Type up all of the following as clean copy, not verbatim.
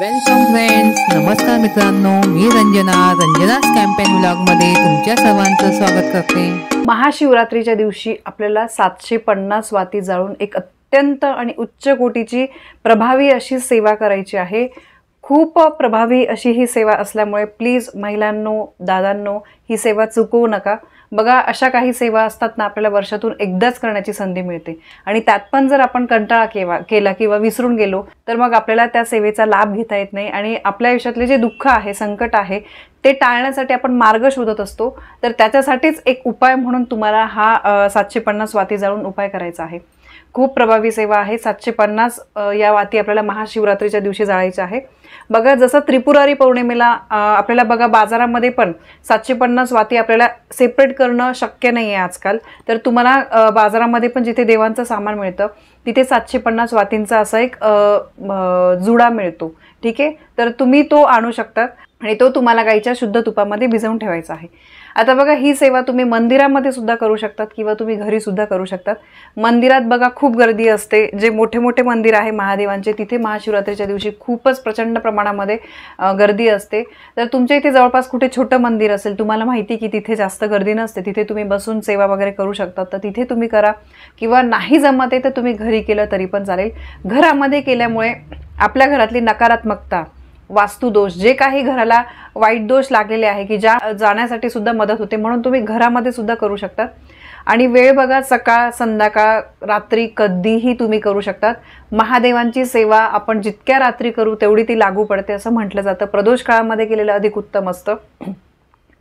Welcome friends, नमस्कार मित्रांनो, मी रंजनाच campaign व्लॉगमध्ये तुमच्या सर्वांचं स्वागत करते। महाशिवरात्रीच्या दिवशी आपल्याला 750 वाती जाळून एक अत्यंत आणि उच्च कोटीची प्रभावी अशी सेवा करायची आहे। खूप प्रभावी अशी ही सेवा असल्यामुळे प्लीज महिलांनो, दादांनो, ही सेवा चुकवू नका। बघा, अशा काही सेवा असतात ना, आपल्याला वर्षातून एकदाच करण्याची संधी मिळते आणि त्यात पण जर आपण कंटाळा केला किंवा विसरून गेलो तर मग आपल्याला त्या सेवेचा लाभ घेता येत नाही आणि आपल्या आयुष्यातले जे दुःख आहे, संकट आहे, ते टाळण्यासाठी आपण मार्ग शोधत असतो। तर त्याच्यासाठीच एक उपाय म्हणून तुम्हाला हा 750 वाती जाळून उपाय करायचा आहे। खूप प्रभावी सेवा आहे। 750 या वाती आपल्याला महाशिवरात्रीच्या दिवशी जाळायच्या आहे। बघा, जसं त्रिपुरारी पौर्णिमेला आपल्याला बघा बाजारामध्ये पण 750 वाती आपल्याला सेपरेट करणं शक्य नाही आहे आजकाल। तर तुम्हाला बाजारामध्ये पण जिथे देवांचं सामान मिळतं तिथे 750 वातींचा असा एक जुडा मिळतो, ठीक आहे। तर तुम्ही तो आणू शकता आणि तो तुम्हाला गाईच्या शुद्ध तुपामध्ये भिजवून ठेवायचा आहे। आता बघा, ही सेवा तुम्ही मंदिरामध्ये सुद्धा करू शकतात किंवा तुम्ही घरी सुद्धा करू शकतात। मंदिरात बघा खूप गर्दी असते, जे मोठे मोठे मंदिर आहे महादेवांचे तिथे महाशिवरात्रीच्या दिवशी खूपच प्रचंड प्रमाणामध्ये गर्दी असते। तर तुमच्या इथे जवळपास कुठे छोटं मंदिर असेल, तुम्हाला माहिती की तिथे जास्त गर्दी नसते, तिथे तुम्ही बसून सेवा वगैरे करू शकता, तर तिथे तुम्ही करा। किंवा नाही जमत आहे तर तुम्ही घरी केलं तरी पण चालेल। घरामध्ये केल्यामुळे आपल्या घरातली नकारात्मकता, वास्तुदोष, जे काही घराला वाईट दोष लागलेले आहे की ज्या जाण्यासाठी सुद्धा मदत होते, म्हणून तुम्ही घरामध्ये सुद्धा करू शकता। आणि वेळ बघा, सकाळ, संध्याकाळ, रात्री कधीही तुम्ही करू शकतात। महादेवांची सेवा आपण जितक्या रात्री करू तेवढी ती लागू पडते असं म्हटलं जातं। प्रदोष काळामध्ये केलेलं अधिक उत्तम असतं,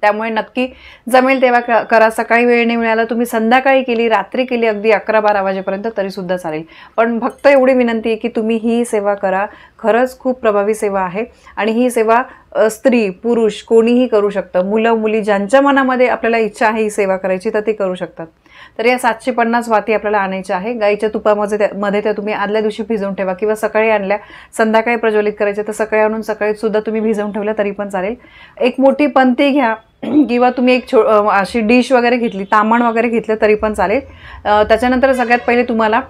त्यामुळे नक्की जमेल तेव्हा करा। सकाळी वेळ नाही मिळाला, तुम्ही संध्याकाळी केली, रात्री केली, अगदी 11-12 वाजेपर्यंत तरी सुद्धा चालेल। पण फक्त एवढी विनंती आहे की तुम्ही ही सेवा करा। खरंच खूप प्रभावी सेवा आहे आणि ही सेवा स्त्री पुरुष कोणीही करू शकतं। मुलं मुली ज्यांच्या मनामध्ये आपल्याला इच्छा आहे ही सेवा करायची तर ते करू शकतात। तर या 750 वाती आपल्याला आणायच्या आहे। गाईच्या तुपामध्ये त्या तुम्ही आदल्या दिवशी भिजवून ठेवा किंवा सकाळी आणल्या, संध्याकाळी प्रज्वलित करायचे तर सकाळी आणून सकाळी सुद्धा तुम्ही भिजवून ठेवल्या तरी पण चालेल। एक मोठी पंती घ्या किंवा तुम्ही एक अशी डिश वगैरे घेतली, तामण वगैरे घेतलं तरी पण चालेल। त्याच्यानंतर सगळ्यात पहिले तुम्हाला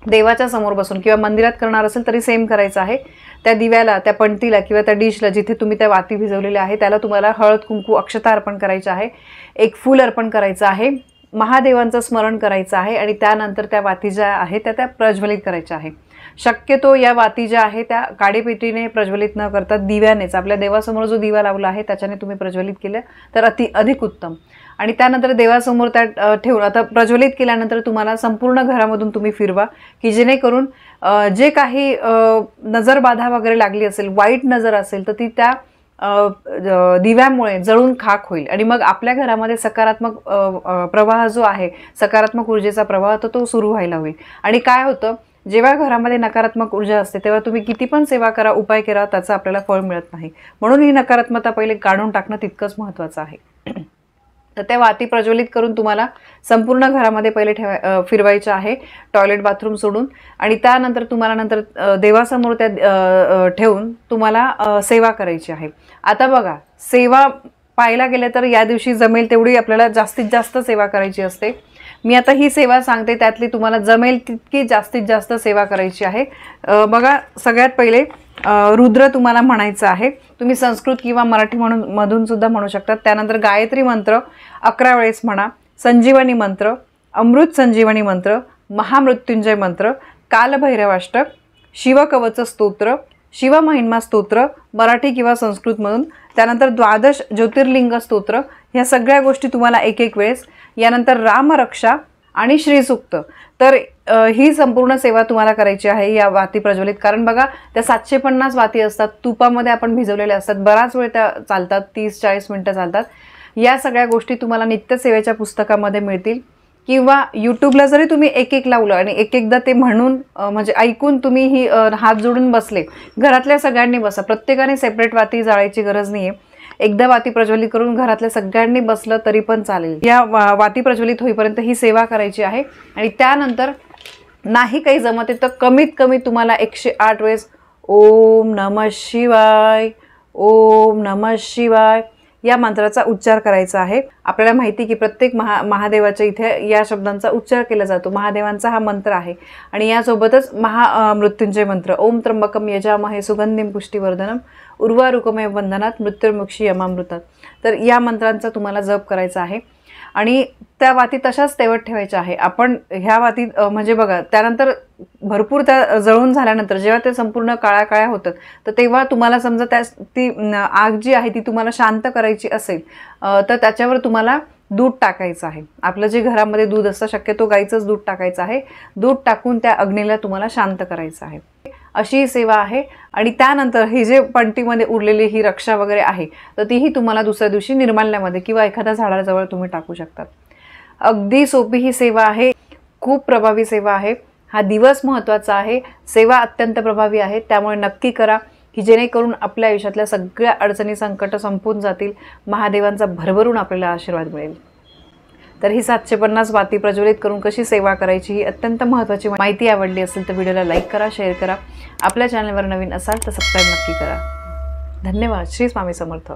देवाच्या समोर बसून किंवा मंदिरात करणार असेल तरी सेम करायचं आहे। त्या दिव्याला, त्या पंतीला किंवा त्या डिशला जिथे तुम्ही त्या वाती भिजवलेल्या आहे त्याला तुम्हाला हळद कुंकू अक्षता अर्पण करायचं आहे, एक फूल अर्पण करायचं आहे, महादेवांचं स्मरण करायचं आहे आणि त्यानंतर त्या वाती ज्या आहेत त्या प्रज्वलित करायच्या आहे। शक्यतो या वाती ज्या आहेत त्या काडीपेटीने प्रज्वलित न करता दिव्यानेच, आपल्या देवासमोर जो दिवा लावला आहे त्याच्याने तुम्ही प्रज्वलित केलं तर अधिक उत्तम। आणि त्यानंतर देवासमोर त्या ठेवून आता प्रज्वलित केल्यानंतर तुम्हाला संपूर्ण घरामधून तुम्ही फिरवा की जेणेकरून जे काही नजरबाधा वगैरे लागली असेल, वाईट नजर असेल तर ती त्या दिव्यामुळे जळून खाक होईल आणि मग आपल्या घरामध्ये सकारात्मक प्रवाह जो आहे, सकारात्मक ऊर्जेचा प्रवाह तो सुरू व्हायला होईल। आणि काय होतं, जेव्हा घरामध्ये नकारात्मक ऊर्जा असते तेव्हा तुम्ही किती पण सेवा करा, उपाय करा, त्याचं आपल्याला फळ मिळत नाही। म्हणून ही नकारात्मकता पहिले काढून टाकणं तितकंच महत्त्वाचं आहे। तर त्या वाती प्रज्वलित करून तुम्हाला संपूर्ण घरामध्ये पहिले फिरवायचं आहे, टॉयलेट बाथरूम सोडून। आणि त्यानंतर तुम्हाला नंतर देवासमोर त्या ठेवून तुम्हाला सेवा करायची आहे। आता बघा, सेवा पाहायला गेले तर या दिवशी जमेल तेवढी आपल्याला जास्तीत जास्त सेवा करायची असते। मी आता ही सेवा सांगते, त्यातली तुम्हाला जमेल तितकी जास्तीत जास्त सेवा करायची आहे। बघा, सगळ्यात पहिले रुद्र तुम्हाला म्हणायचं आहे, तुम्ही संस्कृत किंवा मराठी मधून सुद्धा म्हणू शकतात। त्यानंतर गायत्री मंत्र 11 वेळेस म्हणा, संजीवनी मंत्र, अमृत संजीवनी मंत्र, महामृत्युंजय मंत्र, कालभैरवाष्टक, शिवकवच स्तोत्र, शिवमहिमा स्तोत्र मराठी किंवा संस्कृतमधून, त्यानंतर 12 ज्योतिर्लिंग स्तोत्र, ह्या सगळ्या गोष्टी तुम्हाला एक वेळेस। यानंतर रामरक्षा आणि श्रीसूक्त। तर ही संपूर्ण सेवा तुम्हाला करायची आहे या वाती प्रज्वलित। कारण बघा, त्या 750 वाती असतात, तुपामध्ये आपण भिजवलेल्या असतात, बराच वेळ त्या चालतात, 30-40 मिनिटं चालतात। या सगळ्या गोष्टी तुम्हाला नित्यसेवेच्या पुस्तकामध्ये मिळतील किंवा यूट्यूबला जरी तुम्ही एक लावलं आणि एकदा ते म्हणून म्हणजे ऐकून तुम्ही ही हात जोडून बसले, घरातल्या सगळ्यांनी बसा, प्रत्येकाने सेपरेट वाती जाळायची गरज नाही आहे। एकदा वाती प्रज्वलित करून घरातल्या सगळ्यांनी बसलं तरी पण चालेल। या वाती प्रज्वलित होईपर्यंत ही सेवा करायची आहे। आणि त्यानंतर नाही काही जमत तर कमीत कमी तुम्हाला 108 वेळेस ओम नमः शिवाय, ओम नमः शिवाय या मंत्राचा उच्चार करायचा आहे। आपल्याला माहिती की प्रत्येक महादेवाच्या इथे या शब्दांचा उच्चार केला जातो। महादेवांचा हा मंत्र आहे आणि यासोबतच महामृत्युंजय मंत्र, ओम त्र्यंबकम यजामहे सुगंधिं पुष्टिवर्धनम उर्वारुकमेव बंधनात मृत्युर्मुक्षी यमामृतात। तर या मंत्रांचा तुम्हाला जप करायचा आहे आणि त्या वाती तशाच तेवत ठेवायच्या आहे। आपण ह्या वातीत म्हणजे बघा, त्यानंतर भरपूर त्या जळून झाल्यानंतर जेव्हा ते संपूर्ण काळ्या होतात तर तेव्हा तुम्हाला समजा ती आग जी आहे ती तुम्हाला शांत करायची असेल तर त्याच्यावर तुम्हाला दूध टाकायचं आहे। आपलं जे घरामध्ये दूध असतं शक्यतो गाईचंच दूध टाकायचं आहे। दूध टाकून त्या अग्नीला तुम्हाला शांत करायचं आहे। अशी सेवा आहे। आणि त्यानंतर ही जे पंटीमध्ये उरलेली ही रक्षा वगैरे आहे तर तीही तुम्हाला दुसऱ्या दिवशी निर्माल्यामध्ये किंवा एखाद्या झाडाजवळ तुम्ही टाकू शकता। अगदी सोपी ही सेवा आहे, खूप प्रभावी सेवा आहे। हा दिवस महत्त्वाचा आहे, सेवा अत्यंत प्रभावी आहे, त्यामुळे नक्की करा की जेणेकरून आपल्या आयुष्यातल्या सगळ्या अडचणी संकट संपून जातील, महादेवांचा भरभरून आपल्याला आशीर्वाद मिळेल। तर ही 750 वाती प्रज्वलित करून कशी सेवा करायची ही अत्यंत महत्त्वाची माहिती आवडली असेल तर व्हिडिओला लाईक करा, शेअर करा। आपल्या चॅनलवर नवीन असाल तर सबस्क्राईब नक्की करा। धन्यवाद। श्री स्वामी समर्थ।